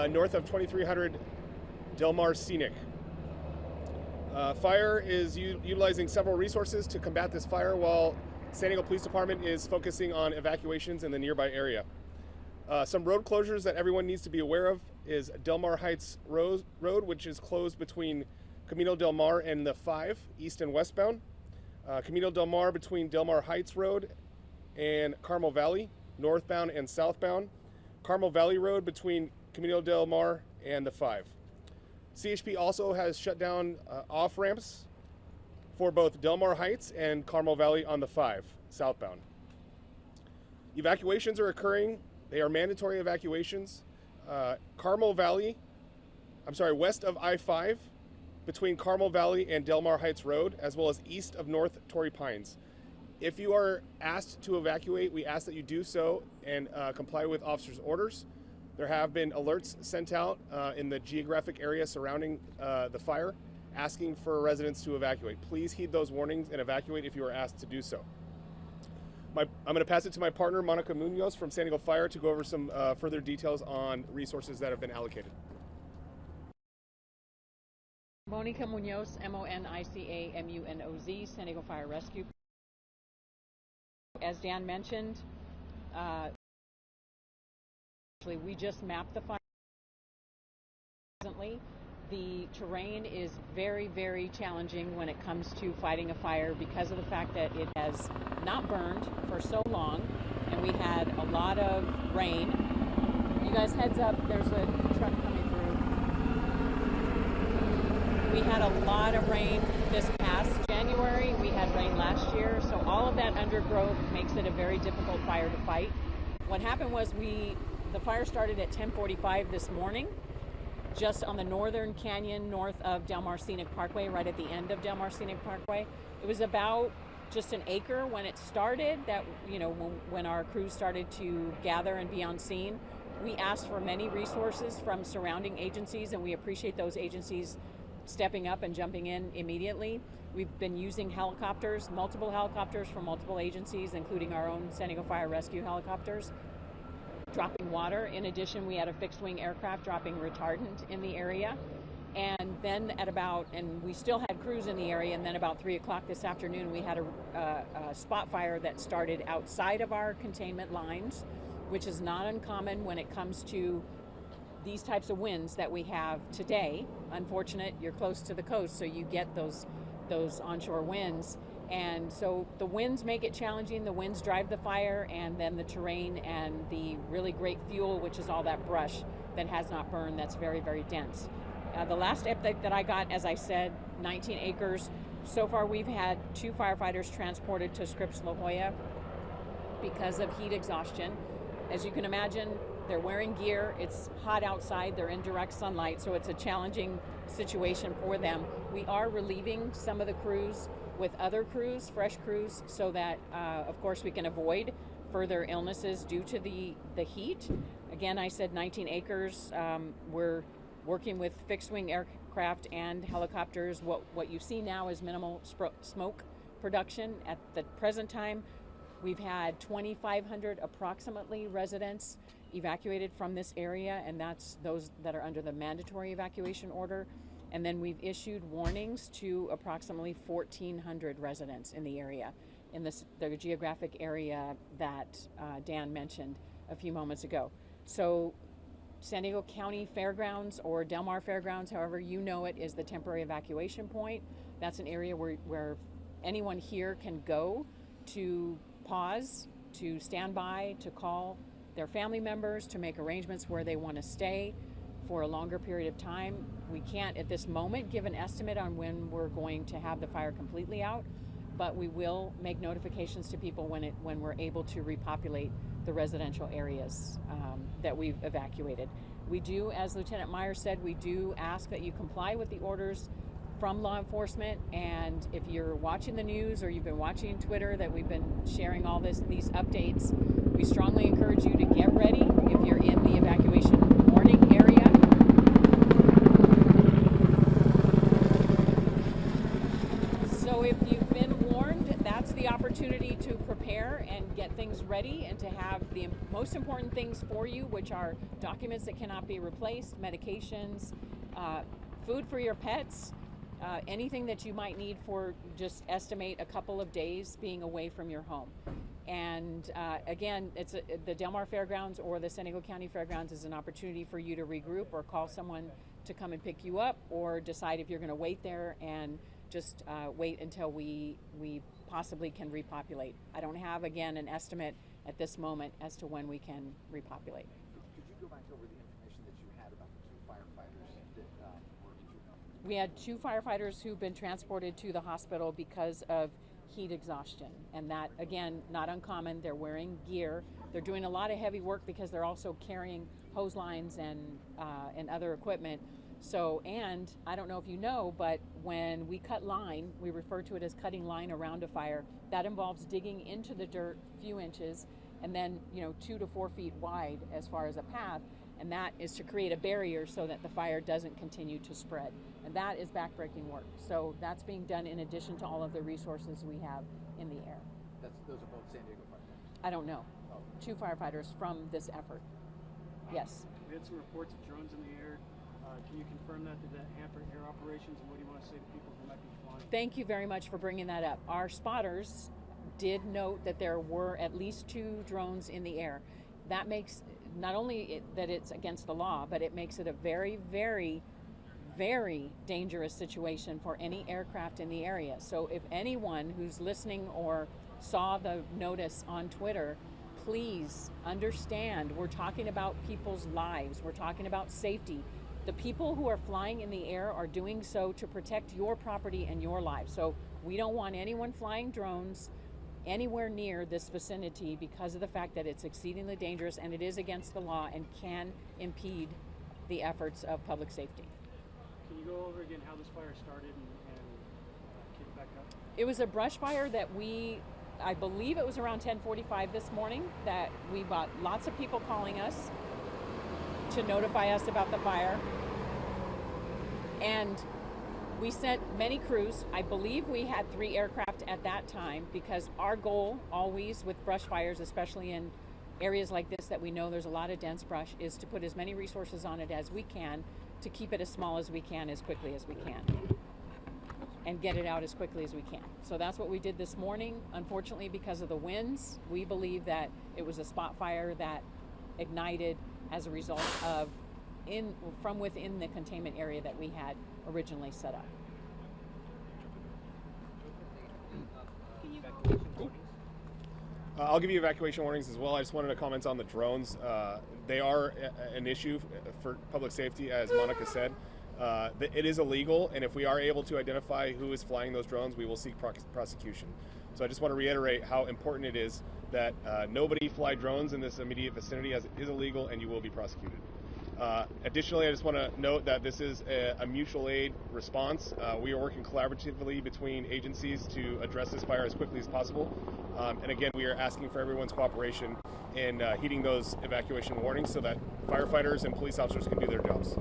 north of 2300 Del Mar Scenic. Fire is utilizing several resources to combat this fire, while San Diego Police Department is focusing on evacuations in the nearby area. Some road closures that everyone needs to be aware of is Del Mar Heights Road, which is closed between Camino Del Mar and the 5, east and westbound. Camino Del Mar between Del Mar Heights Road and Carmel Valley, northbound and southbound. Carmel Valley Road between Camino Del Mar and the 5. CHP also has shut down off-ramps for both Del Mar Heights and Carmel Valley on the 5, southbound. Evacuations are occurring. They are mandatory evacuations. Carmel Valley, west of I-5, between Carmel Valley and Del Mar Heights Road, as well as east of North Torrey Pines. If you are asked to evacuate, we ask that you do so and comply with officers' orders. There have been alerts sent out in the geographic area surrounding the fire, asking for residents to evacuate. Please heed those warnings and evacuate if you are asked to do so. I'm going to pass it to my partner, Monica Munoz from San Diego Fire, to go over some further details on resources that have been allocated. Monica Munoz, MONICAMUNOZ, San Diego Fire Rescue. As Dan mentioned, we just mapped the fire. Presently, the terrain is very, very challenging when it comes to fighting a fire because of the fact that it has not burned for so long, and we had a lot of rain. You guys, heads up, there's a truck coming through. We had a lot of rain this past January. We had rain last year, so all of that undergrowth makes it a very difficult fire to fight. What happened was the fire started at 10:45 this morning, just on the northern canyon north of Del Mar Scenic Parkway, right at the end of Del Mar Scenic Parkway. It was about just an acre when it started, that, you know, when our crews started to gather and be on scene. We asked for many resources from surrounding agencies, and we appreciate those agencies stepping up and jumping in immediately. We've been using helicopters, multiple helicopters from multiple agencies, including our own San Diego Fire Rescue helicopters, dropping water. In addition, we had a fixed-wing aircraft dropping retardant in the area. And then and we still had crews in the area, and then about 3 o'clock this afternoon, we had a spot fire that started outside of our containment lines, which is not uncommon when it comes to these types of winds that we have today. Unfortunate, you're close to the coast, so you get those onshore winds. And so the winds make it challenging. The winds drive the fire, and then the terrain and the really great fuel, which is all that brush that has not burned, that's very, very dense. The last update that I got, as I said, 19 acres. So far we've had 2 firefighters transported to Scripps La Jolla because of heat exhaustion. As you can imagine, they're wearing gear, it's hot outside, they're in direct sunlight, so it's a challenging situation for them. We are relieving some of the crews with other crews, fresh crews, so that of course we can avoid further illnesses due to the heat. Again, I said 19 acres. We're working with fixed-wing aircraft and helicopters. What you see now is minimal smoke production. At the present time, we've had 2,500 approximately residents evacuated from this area, and that's those that are under the mandatory evacuation order. And then we've issued warnings to approximately 1,400 residents in the area, in the geographic area that Dan mentioned a few moments ago. So San Diego County Fairgrounds, or Del Mar Fairgrounds, however you know it, is the temporary evacuation point. That's an area where anyone here can go to pause, to stand by, to call their family members, to make arrangements where they want to stay for a longer period of time. We can't at this moment give an estimate on when we're going to have the fire completely out, but we will make notifications to people when we're able to repopulate the residential areas that we've evacuated. We do, as Lieutenant Meyer said, we do ask that you comply with the orders from law enforcement, and if you're watching the news or you've been watching Twitter that we've been sharing all these updates, we strongly encourage you to get ready if you're in the evacuation warning area. So if you've been warned, that's the opportunity to prepare and get things ready. ready and to have the most important things for you, which are documents that cannot be replaced, medications, food for your pets, anything that you might need for just estimate a couple of days being away from your home. And again, it's the Del Mar Fairgrounds or the San Diego County Fairgrounds is an opportunity for you to regroup or call someone to come and pick you up, or decide if you're going to wait there and just wait until we possibly can repopulate. I don't have, again, an estimate at this moment as to when we can repopulate. Could you go back over the information that you had about the 2 firefighters that were injured? We had 2 firefighters who've been transported to the hospital because of heat exhaustion, and that, again, not uncommon. They're wearing gear. They're doing a lot of heavy work because they're also carrying hose lines and other equipment. So, and I don't know if you know, but when we cut line, we refer to it as cutting line around a fire. That involves digging into the dirt a few inches and then, 2 to 4 feet wide as far as a path. And that is to create a barrier so that the fire doesn't continue to spread. And that is backbreaking work. So that's being done in addition to all of the resources we have in the air. Those are both San Diego firefighters? I don't know. Oh. 2 firefighters from this effort. Yes. We had some reports of drones in the air. Can you confirm that? Did that hamper air operations? And what do you want to say to people who might be flying? Thank you very much for bringing that up. Our spotters did note that there were at least 2 drones in the air. That makes not only that it's against the law, but it makes it a very, very, very dangerous situation for any aircraft in the area. So if anyone who's listening or saw the notice on Twitter, please understand we're talking about people's lives. We're talking about safety. The people who are flying in the air are doing so to protect your property and your lives. So we don't want anyone flying drones anywhere near this vicinity because of the fact that it's exceedingly dangerous and it is against the law and can impede the efforts of public safety. Can you go over again how this fire started and kick back up? It was a brush fire that I believe it was around 10:45 this morning that we got lots of people calling us to notify us about the fire. And we sent many crews. I believe we had 3 aircraft at that time because our goal always with brush fires, especially in areas like this that we know there's a lot of dense brush, is to put as many resources on it as we can to keep it as small as we can, as quickly as we can, and get it out as quickly as we can. So that's what we did this morning. Unfortunately, because of the winds, we believe that it was a spot fire that ignited as a result of from within the containment area that we had originally set up. I'll give you evacuation warnings as well. I just wanted to comment on the drones. They are an issue for public safety, as Monica said. It is illegal, and if we are able to identify who is flying those drones, we will seek prosecution. So I just want to reiterate how important it is that nobody fly drones in this immediate vicinity, as it is illegal and you will be prosecuted. Additionally, I just want to note that this is a mutual aid response. We are working collaboratively between agencies to address this fire as quickly as possible. And again, we are asking for everyone's cooperation in heeding those evacuation warnings so that firefighters and police officers can do their jobs.